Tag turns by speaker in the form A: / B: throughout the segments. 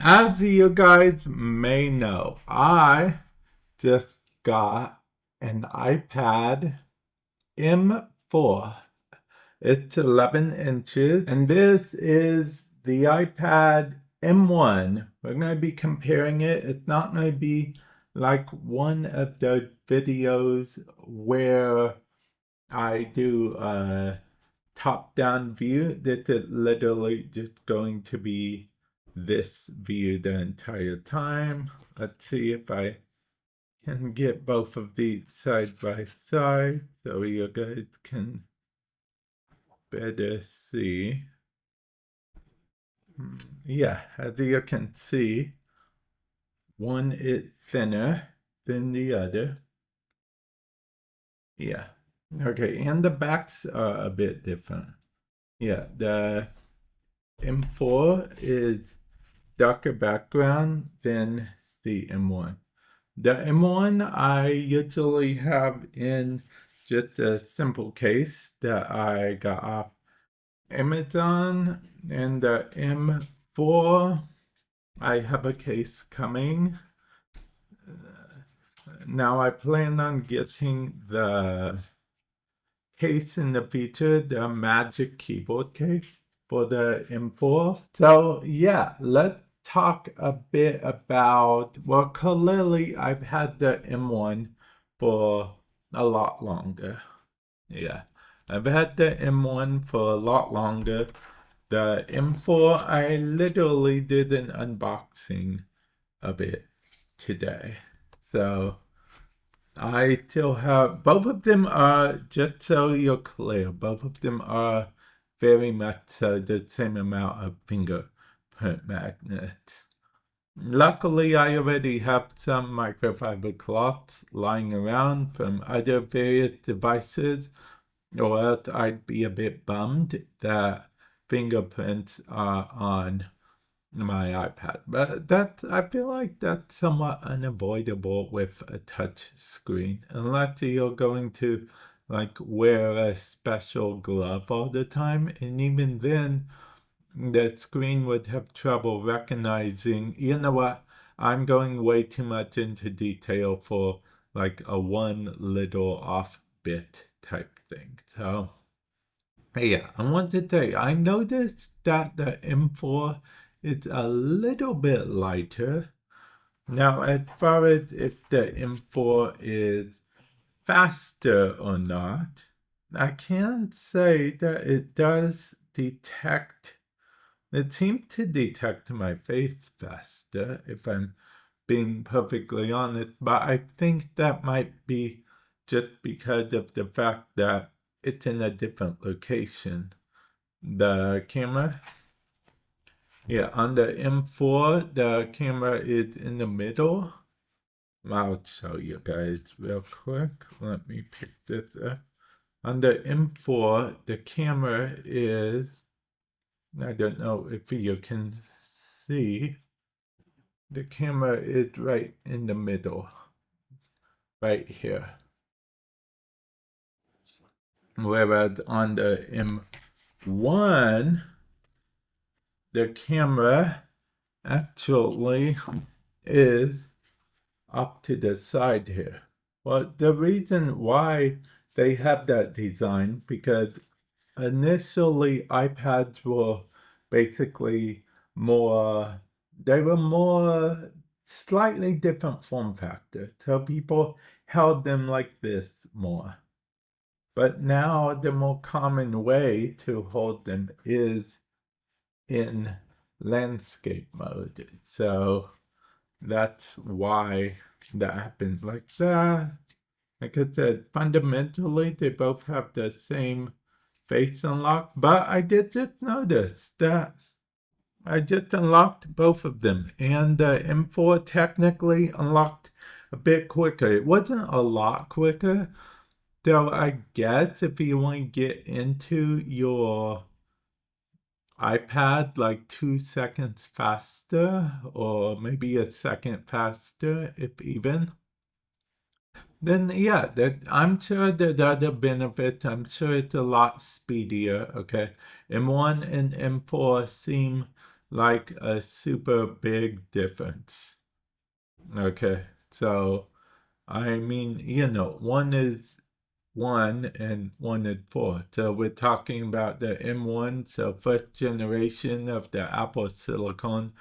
A: As you guys may know, I just got an iPad M4. It's 11 inches, and this is the iPad M1. We're going to be comparing it. It's not going to be like one of the videos where I do a top-down view. This is literally just going to be this view the entire time. Let's see if I can get both of these side by side so you guys can better see. Yeah, as you can see, one is thinner than the other. Yeah. Okay, and the backs are a bit different. Yeah, the M4 is darker background than the M1. The M1 I usually have in just a simple case that I got off Amazon, and the M4 I have a case coming. Now I plan on getting the case in the future, the Magic Keyboard case for the M4. So yeah, let's talk a bit about, well, clearly I've had the M1 for a lot longer. Yeah, I've had the M1 for a lot longer. The M4, I literally did an unboxing of it today. So I still have, both of them are, just so you're clear, both of them are very much the same amount of fingerprint magnets. Luckily, I already have some microfiber cloths lying around from other various devices, or else I'd be a bit bummed that fingerprints are on my iPad. But I feel like that's somewhat unavoidable with a touch screen, unless you're going to like wear a special glove all the time, and even then the screen would have trouble recognizing, you know what, I'm going way too much into detail for like a one little off bit type thing. So yeah, I want to tell you, I noticed that the M4 is a little bit lighter. Now, as far as if the M4 is faster or not, I can say that it does detect, it seems to detect my face faster, if I'm being perfectly honest, but I think that might be just because of the fact that it's in a different location. The camera, yeah, on the M4, the camera is in the middle. I'll show you guys real quick. Let me pick this up. On the M4, the camera is, I don't know if you can see, the camera is right in the middle, right here. Whereas on the M1, the camera actually is up to the side here. Well, the reason why they have that design, because initially iPads were basically more, they were more slightly different form factor. So people held them like this more. But now the more common way to hold them is in landscape mode. So that's why that happens like that. Like I said, fundamentally, they both have the same face unlock, but I did just notice that I just unlocked both of them, and the M4 technically unlocked a bit quicker. It wasn't a lot quicker, though I guess if you want to get into your iPad like 2 seconds faster, or maybe a second faster, if even, then yeah, that I'm sure that other benefits. I'm sure it's a lot speedier. Okay, M1 and M4 seem like a super big difference. Okay, so I mean, one is 1 and 1 is 4. So we're talking about the M1, so first generation of the Apple Silicon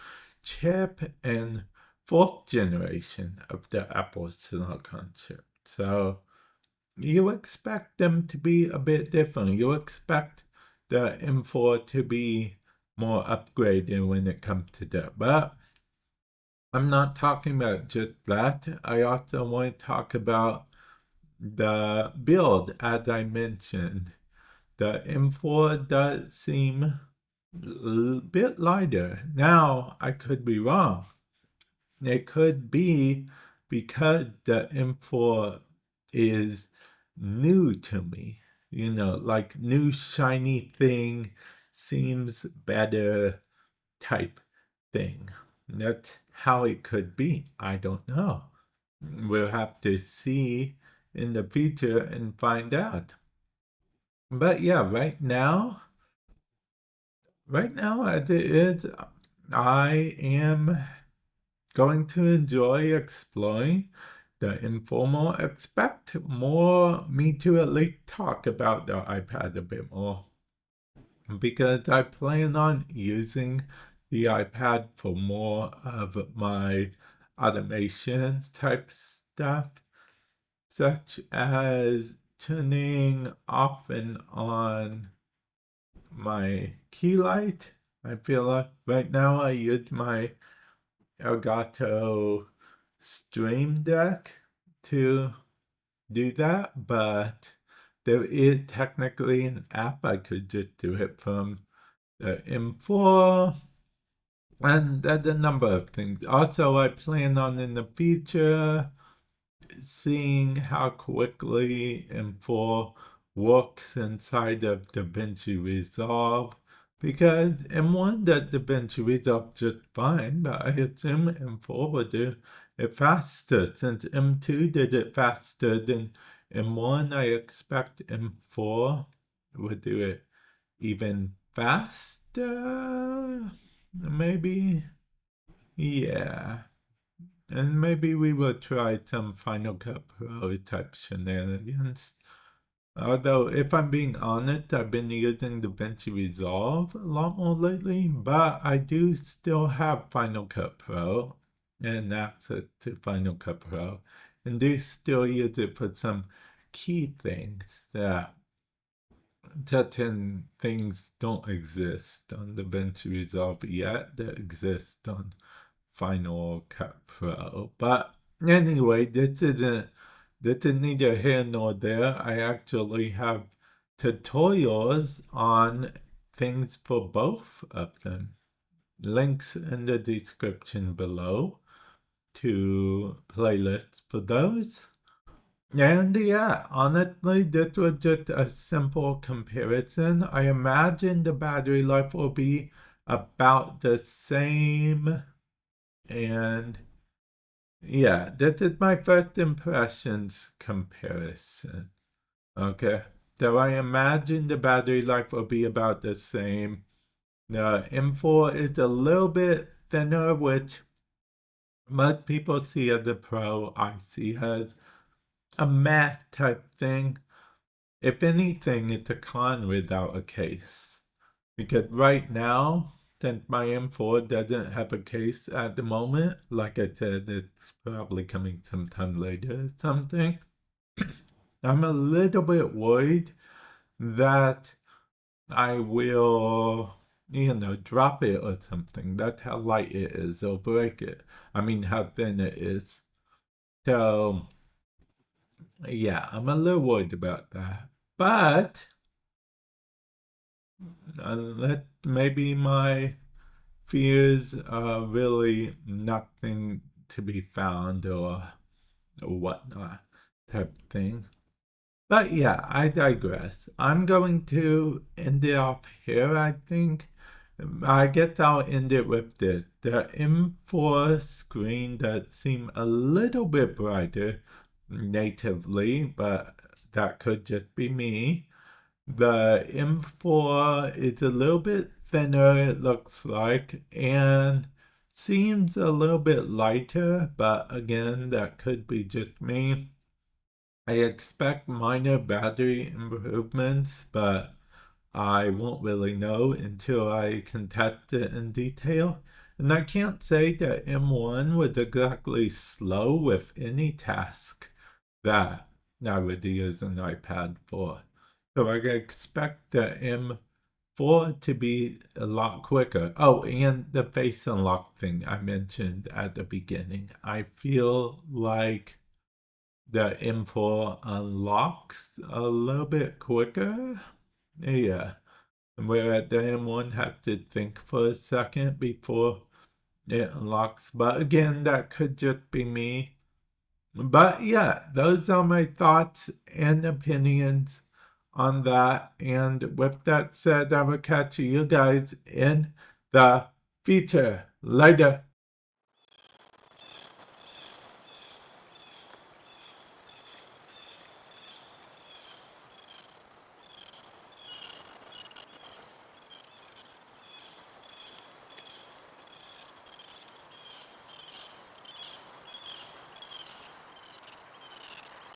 A: chip, and fourth generation of the Apple Silicon chip. So you expect them to be a bit different. You expect the M4 to be more upgraded when it comes to that. But I'm not talking about just that. I also want to talk about the build, as I mentioned. The M4 does seem a bit lighter. Now, I could be wrong. It could be because the M4 is new to me. Like new shiny thing seems better type thing. That's how it could be. I don't know. We'll have to see in the future and find out. But yeah, right now as it is, I am going to enjoy exploring the informal. Expect more me to at least talk about the iPad a bit more, because I plan on using the iPad for more of my automation type stuff, such as turning off and on my key light. I feel like right now I use my Elgato Stream Deck to do that, but there is technically an app I could just do it from the M4, and there's a number of things. Also, I plan on in the future seeing how quickly M4 works inside of DaVinci Resolve, because M1 did DaVinci Resolve just fine, but I assume M4 will do it faster. Since M2 did it faster than M1, I expect M4 would do it even faster. Maybe. Yeah. And maybe we will try some Final Cut Pro type shenanigans. Although, if I'm being honest, I've been using DaVinci Resolve a lot more lately, but I do still have Final Cut Pro and access to Final Cut Pro, and do still use it for some key things that certain things don't exist on DaVinci Resolve yet that exist on Final Cut Pro. But anyway, this is neither here nor there. I actually have tutorials on things for both of them. Links in the description below to playlists for those. And yeah, honestly, this was just a simple comparison. I imagine the battery life will be about the same. And yeah, this is my first impressions comparison. Okay, so I imagine the battery life will be about the same. The M4 is a little bit thinner, which most people see as a pro. I see as a math type thing. If anything, it's a con without a case. Because right now, since my M4 doesn't have a case at the moment, like I said, it's probably coming sometime later or something, I'm a little bit worried that I will, drop it or something. That's how light it is, or break it. I mean, how thin it is. So, yeah, I'm a little worried about that. But maybe my fears are really nothing to be found, or whatnot type thing. But yeah, I digress. I'm going to end it off here, I think. I guess I'll end it with this. The M4 screen does seem a little bit brighter natively, but that could just be me. The M4 is a little bit thinner, it looks like, and seems a little bit lighter, but again, that could be just me. I expect minor battery improvements, but I won't really know until I can test it in detail. And I can't say that M1 was exactly slow with any task that I would use an iPad for. So I expect the M4 to be a lot quicker. Oh, and the face unlock thing I mentioned at the beginning. I feel like the M4 unlocks a little bit quicker. Yeah. Where the M1 had to think for a second before it unlocks. But again, that could just be me. But yeah, those are my thoughts and opinions on that. And with that said, I will catch you guys in the future. Later.